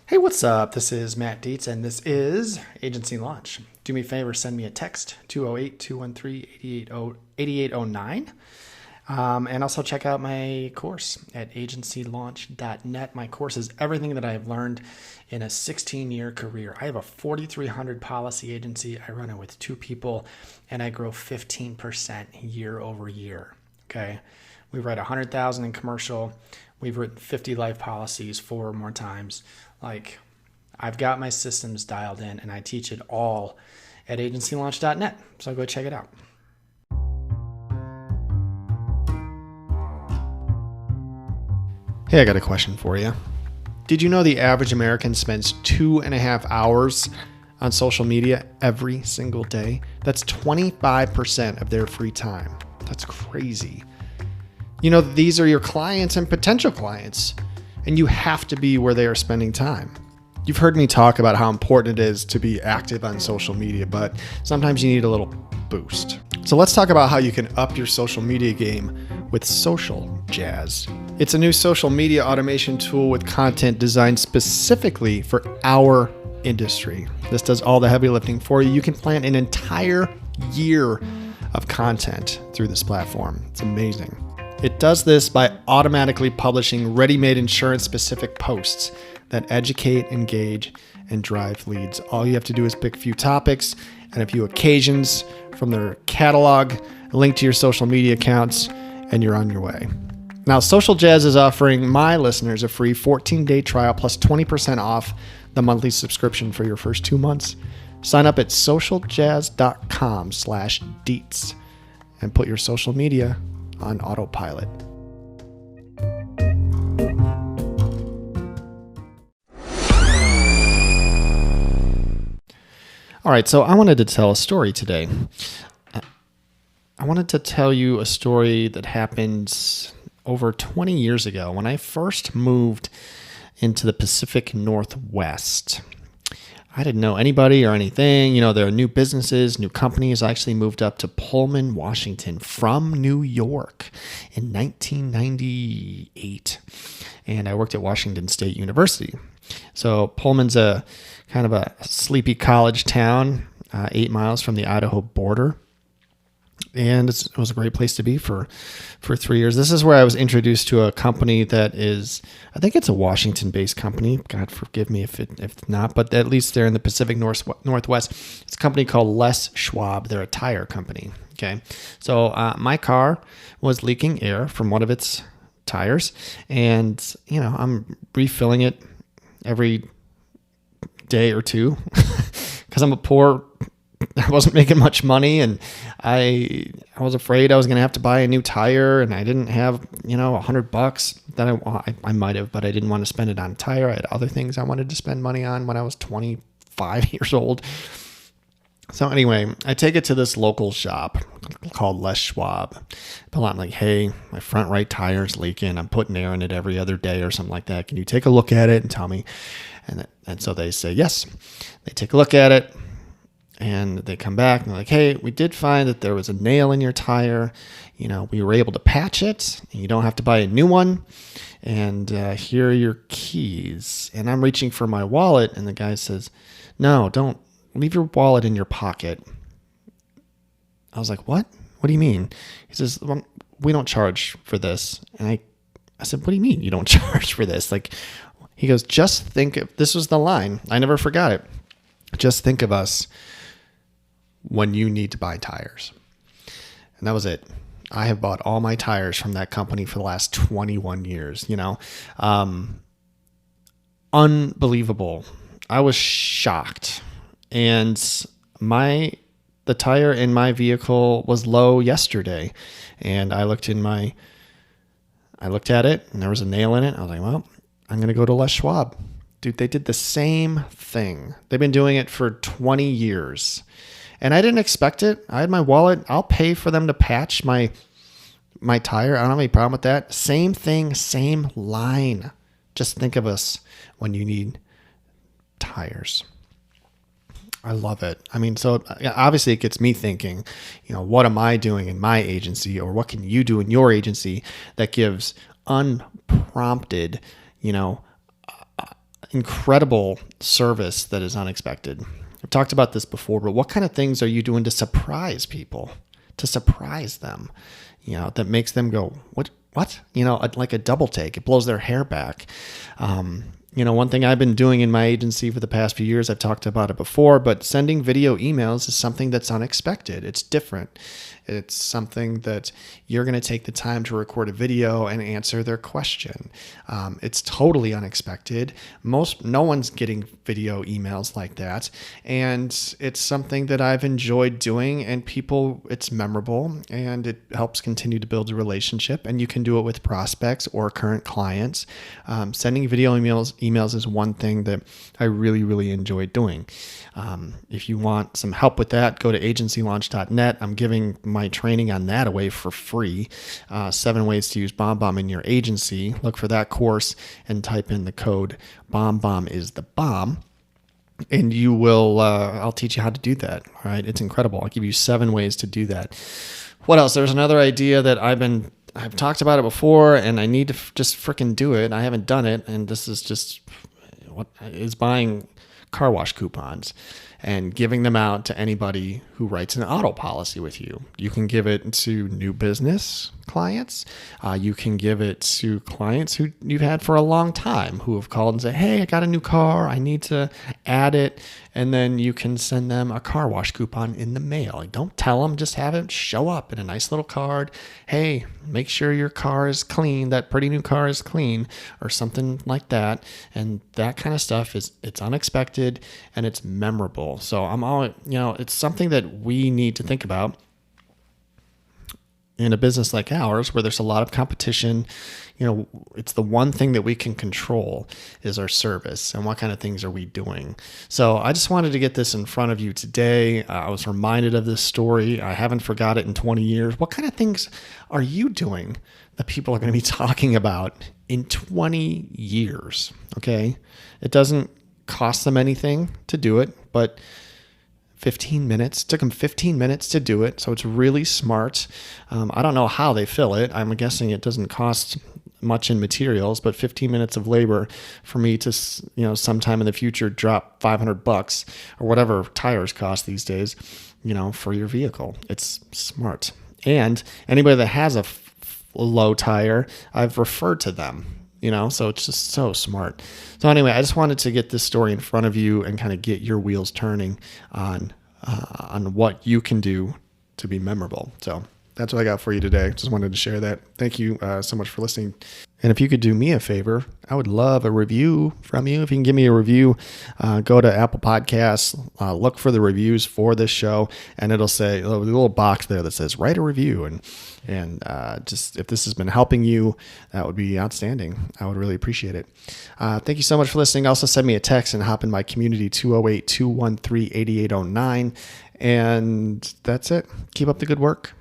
Hey, what's up? This is Matt Dietz, and this is Agency Launch. Do me a favor, send me a text, 208-213-8809. And also check out my course at agencylaunch.net. My course is everything that I've learned in a 16-year career. I have a 4,300 policy agency. I run it with 2 people, and I grow 15% year over year. Okay. We write 100,000 in commercial. We've written 50 life policies 4 or more times. Like, I've got my systems dialed in, and I teach it all at agencylaunch.net. So go check it out. Hey, I got a question for you. Did you know the average American spends 2.5 hours on social media every single day? That's 25% of their free time. That's crazy. You know, these are your clients and potential clients, and you have to be where they are spending time. You've heard me talk about how important it is to be active on social media, but sometimes you need a little boost. So let's talk about how you can up your social media game with Social Jazz. It's a new social media automation tool with content designed specifically for our industry. This does all the heavy lifting for you. You can plan an entire year of content through this platform. It's amazing. It does this by automatically publishing ready-made insurance-specific posts that educate, engage, and drive leads. All you have to do is pick a few topics and a few occasions from their catalog, link to your social media accounts, and you're on your way. Now, Social Jazz is offering my listeners a free 14-day trial plus 20% off the monthly subscription for your first 2 months. Sign up at socialjazz.com/Dietz and put your social media on autopilot. All right, so I wanted to tell a story today. I wanted to tell you a story that happened over 20 years ago when I first moved into the Pacific Northwest. I didn't know anybody or anything. You know, there are new businesses, new companies. I actually moved up to Pullman, Washington from New York in 1998. And I worked at Washington State University. So Pullman's a kind of a sleepy college town, 8 miles from the Idaho border. And it was a great place to be for 3 years. This is where I was introduced to a company that is, I think it's a Washington-based company. God forgive me if not, but at least they're in the Pacific Northwest. It's a company called Les Schwab. They're a tire company. Okay, so my car was leaking air from one of its tires, and you know I'm refilling it every day or two because I wasn't making much money, and I was afraid I was going to have to buy a new tire, and I didn't have, $100 that I might have, but I didn't want to spend it on a tire. I had other things I wanted to spend money on when I was 25 years old. So anyway, I take it to this local shop called Les Schwab. I'm like, hey, my front right tire is leaking. I'm putting air in it every other day or something like that. Can you take a look at it and tell me? And so they say yes. They take a look at it. And they come back and they're like, hey, we did find that there was a nail in your tire. You know, we were able to patch it. And you don't have to buy a new one. And here are your keys. And I'm reaching for my wallet. And the guy says, no, don't leave your wallet in your pocket. I was like, what? What do you mean? He says, well, we don't charge for this. And I said, what do you mean you don't charge for this? Like, he goes, just think of, this was the line. I never forgot it. Just think of us when you need to buy tires. And that was it. I have bought all my tires from that company for the last 21 years, unbelievable. I was shocked. And the tire in my vehicle was low yesterday. And I looked at it and there was a nail in it. I was like, well, I'm going to go to Les Schwab. Dude, they did the same thing. They've been doing it for 20 years. And I didn't expect it. I had my wallet. I'll pay for them to patch my tire. I don't have any problem with that. Same thing, same line. Just think of us when you need tires. I love it. I mean, so obviously it gets me thinking, what am I doing in my agency, or what can you do in your agency that gives unprompted, incredible service that is unexpected. I've talked about this before, but what kind of things are you doing to surprise people, to surprise them, that makes them go, what? Like a double take. It blows their hair back. One thing I've been doing in my agency for the past few years, I've talked about it before, but sending video emails is something that's unexpected. It's different. It's something that you're going to take the time to record a video and answer their question. It's totally unexpected. No one's getting video emails like that. And it's something that I've enjoyed doing, and it's memorable, and it helps continue to build a relationship. And you can do it with prospects or current clients. Sending video emails is one thing that I really, really enjoy doing. If you want some help with that, go to agencylaunch.net. I'm giving my training on that away for free. 7 ways to use BombBomb in your agency. Look for that course and type in the code BombBomb is the bomb. And you will, I'll teach you how to do that. All right. It's incredible. I'll give you 7 ways to do that. What else? There's another idea that I've talked about it before, and I need to just freaking do it. I haven't done it. And this is just buying car wash coupons and giving them out to anybody who writes an auto policy with you. You can give it to new business clients. You can give it to clients who you've had for a long time who have called and said, hey, I got a new car. I need to add it. And then you can send them a car wash coupon in the mail. Don't tell them, just have it show up in a nice little card. Hey, make sure your car is clean. That pretty new car is clean, or something like that. And that kind of stuff it's unexpected and it's memorable. So it's something that we need to think about in a business like ours, where there's a lot of competition. It's the one thing that we can control is our service and what kind of things are we doing. So I just wanted to get this in front of you today. I was reminded of this story. I haven't forgot it in 20 years. What kind of things are you doing that people are going to be talking about in 20 years? Okay. It doesn't cost them anything to do it, but 15 minutes. Took them 15 minutes to do it. So it's really smart. I don't know how they fill it. I'm guessing it doesn't cost much in materials, but 15 minutes of labor for me to, sometime in the future, drop $500 or whatever tires cost these days, for your vehicle. It's smart. And anybody that has a low tire, I've referred to them. So it's just so smart. So anyway, I just wanted to get this story in front of you and kind of get your wheels turning on what you can do to be memorable. So that's what I got for you today. Just wanted to share that. Thank you so much for listening. And if you could do me a favor, I would love a review from you. If you can give me a review, go to Apple Podcasts, look for the reviews for this show, and it'll say a little box there that says write a review. And just if this has been helping you, that would be outstanding. I would really appreciate it. Thank you so much for listening. Also send me a text and hop in my community, 208-213-8809. And that's it. Keep up the good work.